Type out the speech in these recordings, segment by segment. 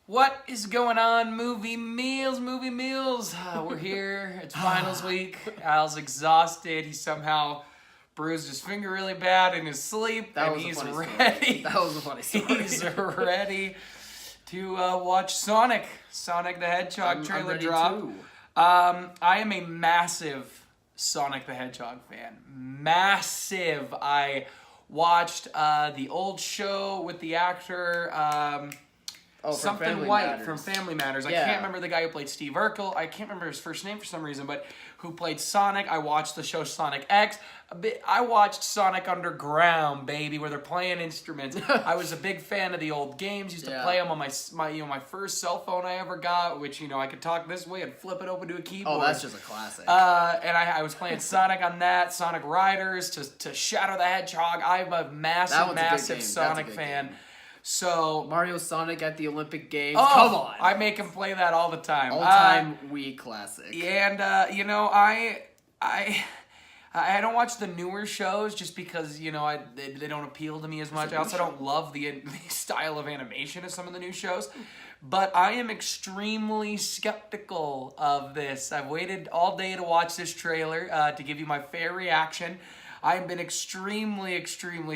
What is going on, movie meals? We're here. It's finals week. Al's exhausted. He somehow bruised his finger really bad in his sleep. That and was a he's funny ready. story. That was a funny story. He's ready to watch Sonic the Hedgehog trailer ready drop. too. I am a massive Sonic the Hedgehog fan. Massive. I watched the old show with the actor... something White from Family Matters. I can't remember the guy who played Steve Urkel. I can't remember his first name for some reason, but who played Sonic. I watched the show Sonic X. I watched Sonic Underground, baby, where they're playing instruments. I was a big fan of the old games. Used to play them on my first cell phone I ever got, which I could talk this way and flip it open to a keyboard. Oh, that's just a classic. And I was playing Sonic on that, Sonic Riders to Shadow the Hedgehog. I'm a massive Sonic fan. Game. So Mario Sonic at the Olympic Games. Oh, come on! I make him play that all the time. All-time Wii classic. And I don't watch the newer shows just because they don't appeal to me as much. I also don't love the style of animation of some of the new shows. But I am extremely skeptical of this. I've waited all day to watch this trailer to give you my fair reaction. I've been extremely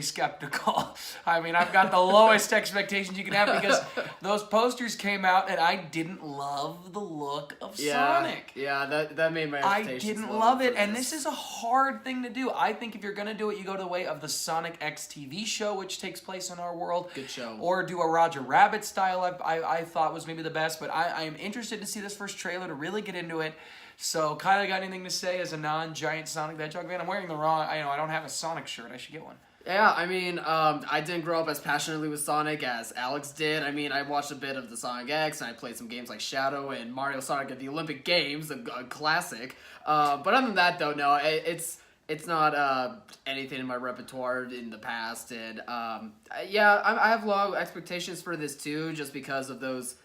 skeptical. I mean, I've got the lowest expectations you can have because those posters came out and I didn't love the look of Sonic. Yeah, that made my expectations I didn't love it, and this is a hard thing to do. I think if you're going to do it, you go the way of the Sonic X TV show, which takes place in our world. Good show. Or do a Roger Rabbit style I thought was maybe the best, but I am interested to see this first trailer to really get into it. So, Kyle, got anything to say as a non-giant Sonic the Hedgehog fan? I'm wearing the wrong... I don't have a Sonic shirt. I should get one. Yeah, I mean, I didn't grow up as passionately with Sonic as Alex did. I mean, I watched a bit of the Sonic X, and I played some games like Shadow and Mario Sonic at the Olympic Games, a classic. But other than that, though, no, it's not anything in my repertoire in the past. And, I have low expectations for this, too, just because of those...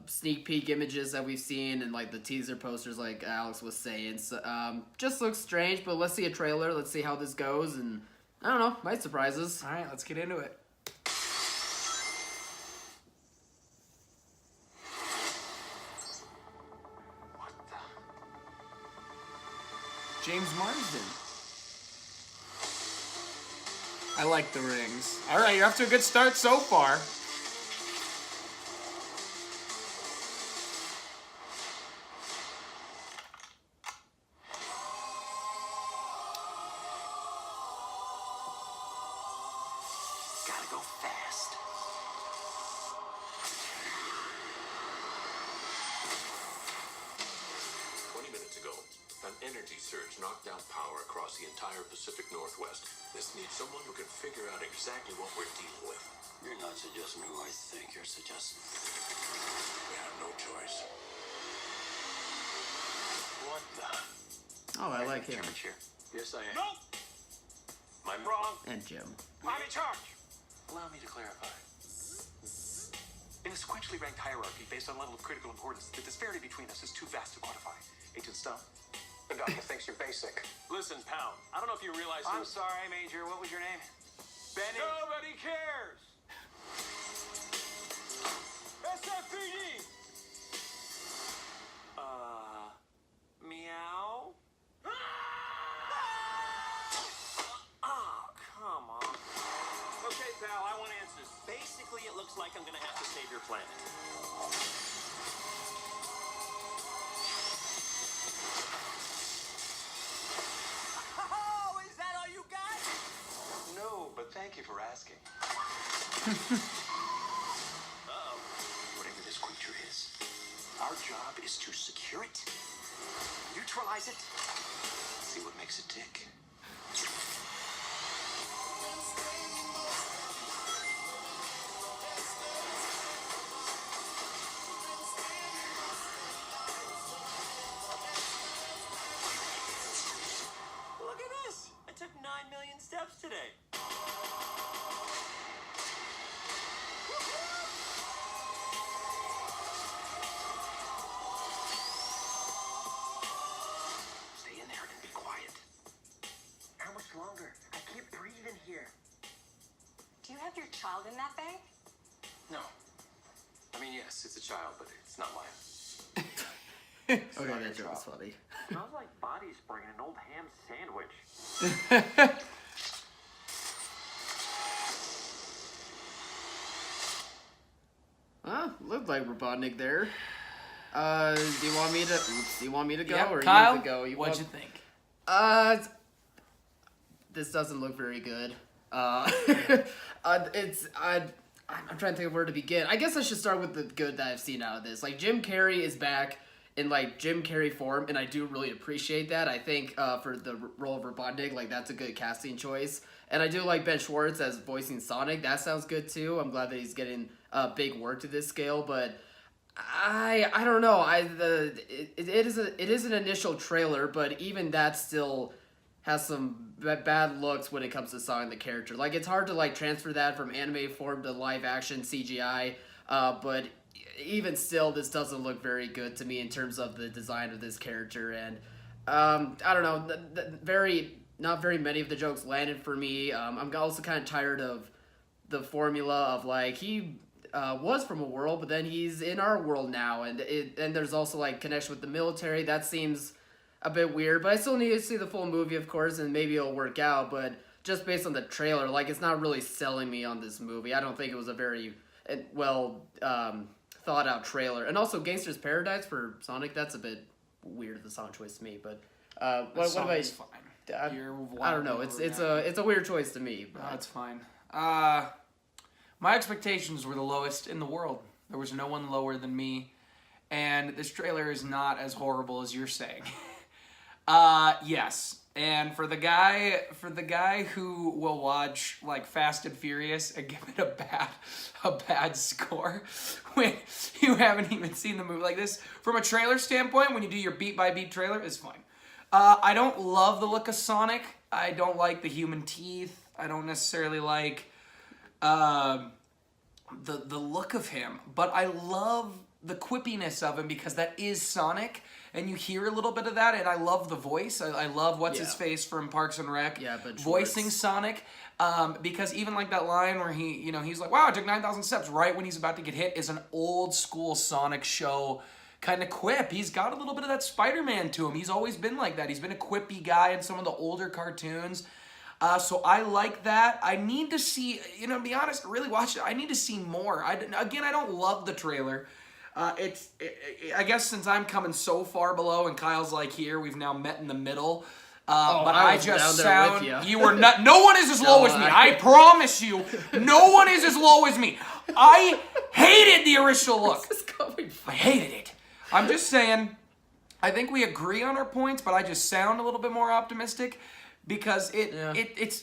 sneak peek images that we've seen and like the teaser posters like Alex was saying. So, just looks strange, but let's see a trailer. Let's see how this goes, and I don't know, might surprise us. All right, let's get into it. What the? James Marsden. I like the rings. All right, you're off to a good start so far. Gotta go fast. Minutes ago, an energy surge knocked out power across the entire Pacific Northwest. This needs someone who can figure out exactly what we're dealing with. You're not suggesting who I think you're suggesting. We have no choice. What the? Oh, I like him. Chair. Yes, I am. No! I'm wrong. And Jim. I'm in charge. Allow me to clarify. In a sequentially ranked hierarchy based on level of critical importance, the disparity between us is too vast to quantify. Agent Stone? The doctor thinks you're basic. Listen, Pound. I don't know if you realize I'm sorry, Major. What was your name? Benny? Nobody cares! SFPD! Meow? Oh, come on. Okay, pal, I want answers. Basically, it looks like I'm gonna have to save your planet. Oh, is that all you got? No, but thank you for asking. Uh-oh. Whatever this creature is, our job is to secure it, neutralize it, see what makes it tick. Look at this! I took 9 million steps today. Stay in there and be quiet. How much longer? I can't breathe in here. Do you have your child in that bag? No. I mean, yes, it's a child, but it's not mine. Okay, that joke was funny. Smells like body spray in an old ham sandwich. Looked like Robotnik there. Do you want me to go Yep, or Kyle, you to go? what'd you think? This doesn't look very good. I'm trying to think of where to begin. I guess I should start with the good that I've seen out of this. Like, Jim Carrey is back in, like, Jim Carrey form, and I do really appreciate that. I think for the role of Robotnik, like, that's a good casting choice. And I do like Ben Schwartz as voicing Sonic. That sounds good, too. I'm glad that he's getting big work to this scale, but I don't know. It is an initial trailer, but even that still has some bad looks when it comes to Sonic the character. Like, it's hard to, like, transfer that from anime form to live action CGI, but even still, this doesn't look very good to me in terms of the design of this character. And I don't know, not very many of the jokes landed for me. I'm also kind of tired of the formula of, like, he was from a world, but then he's in our world now, and there's also, like, connection with the military. That seems a bit weird, but I still need to see the full movie, of course, and maybe it'll work out. But just based on the trailer, like, it's not really selling me on this movie. I don't think it was a very well thought out trailer. And also, Gangster's Paradise for Sonic, that's a bit weird of the song choice to me. But what about you? Fine. I don't know. It's a weird choice to me. But. That's fine. My expectations were the lowest in the world. There was no one lower than me, and this trailer is not as horrible as you're saying. Yes, and for the guy who will watch, like, Fast and Furious and give it a bad score when you haven't even seen the movie, like, this from a trailer standpoint, when you do your beat by beat trailer, is fine. I don't love the look of Sonic. I don't like the human teeth. I don't necessarily like the look of him, but I love the quippiness of him because that is Sonic, and you hear a little bit of that, and I love the voice. I love what's his face from Parks and Rec voicing Sonic, because even like that line where he's like, wow, it took 9,000 steps right when he's about to get hit is an old school Sonic show kind of quip. He's got a little bit of that Spider-Man to him. He's always been like that. He's been a quippy guy in some of the older cartoons. So I like that. I need to see, to be honest, really watch it. I need to see more. I don't love the trailer. I guess since I'm coming so far below and Kyle's like here, we've now met in the middle. But I just sound, you were not, no one is as low as me. I promise you, no one is as low as me. I hated the original look. I hated it. I'm just saying, I think we agree on our points, but I just sound a little bit more optimistic. Because it's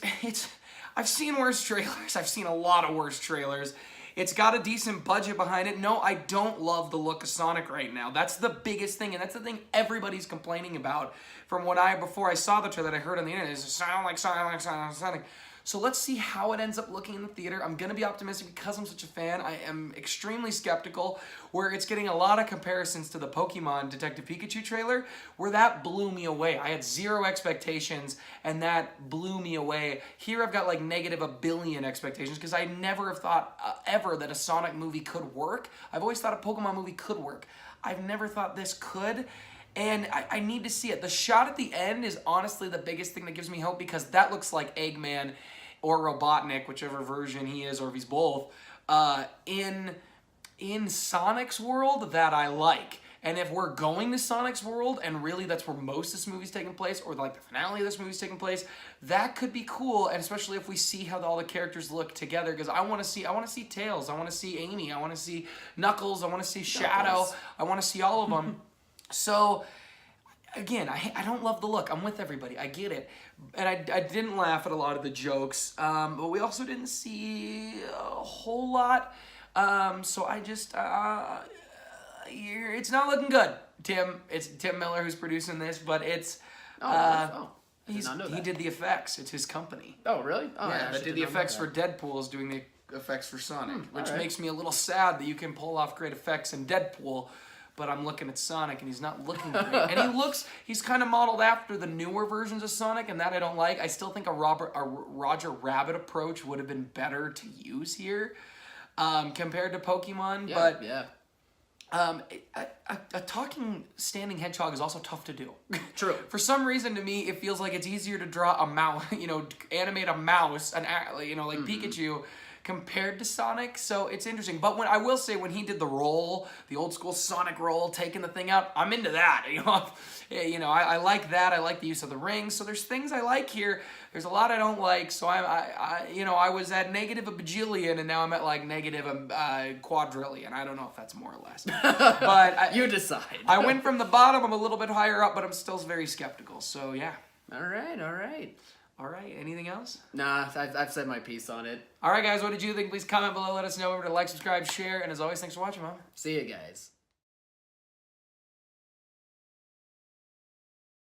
I've seen worse trailers. I've seen a lot of worse trailers. It's got a decent budget behind it. No, I don't love the look of Sonic right now. That's the biggest thing, and that's the thing everybody's complaining about. From before I saw the trailer that I heard on the internet, is sound like Sonic. So let's see how it ends up looking in the theater. I'm going to be optimistic because I'm such a fan. I am extremely skeptical, where it's getting a lot of comparisons to the Pokemon Detective Pikachu trailer, where that blew me away. I had zero expectations, and that blew me away. Here I've got like negative a billion expectations, because I never have thought ever that a Sonic movie could work. I've always thought a Pokemon movie could work. I've never thought this could. And I need to see it. The shot at the end is honestly the biggest thing that gives me hope, because that looks like Eggman or Robotnik, whichever version he is, or if he's both, in Sonic's world that I like. And if we're going to Sonic's world, and really that's where most of this movie's taking place, or like the finale of this movie's taking place, that could be cool. And especially if we see how all the characters look together, because I want to see Tails, I want to see Amy, I want to see Knuckles, I want to see Shadow, I want to see all of them. So, again, I don't love the look. I'm with everybody. I get it. And I didn't laugh at a lot of the jokes. But we also didn't see a whole lot. So I just, it's not looking good. It's Tim Miller who's producing this, but it's, he did the effects. It's his company. Oh, really? Oh, yeah, that did the effects for Deadpool is doing the effects for Sonic, which makes me a little sad that you can pull off great effects in Deadpool, but I'm looking at Sonic and he's not looking great. And he's kind of modeled after the newer versions of Sonic, and that I don't like. I still think a Roger Rabbit approach would have been better to use here. compared to Pokemon. Yeah, But yeah. a talking standing hedgehog is also tough to do. True. For some reason, to me, it feels like it's easier to draw a mouse, animate a mouse, like Pikachu, compared to Sonic. So it's interesting. But I will say, when he did the roll, the old school Sonic roll, taking the thing out, I'm into that. I like that. I like the use of the rings. So there's things I like here. There's a lot I don't like. So I was at negative a bajillion, and now I'm at like negative a quadrillion. I don't know if that's more or less. But You decide. I went from the bottom. I'm a little bit higher up, but I'm still very skeptical. So yeah. All right. All right. Anything else? Nah, I've said my piece on it. All right, guys. What did you think? Please comment below. Let us know. Remember to like, subscribe, share, and as always, thanks for watching, Mom. See you guys.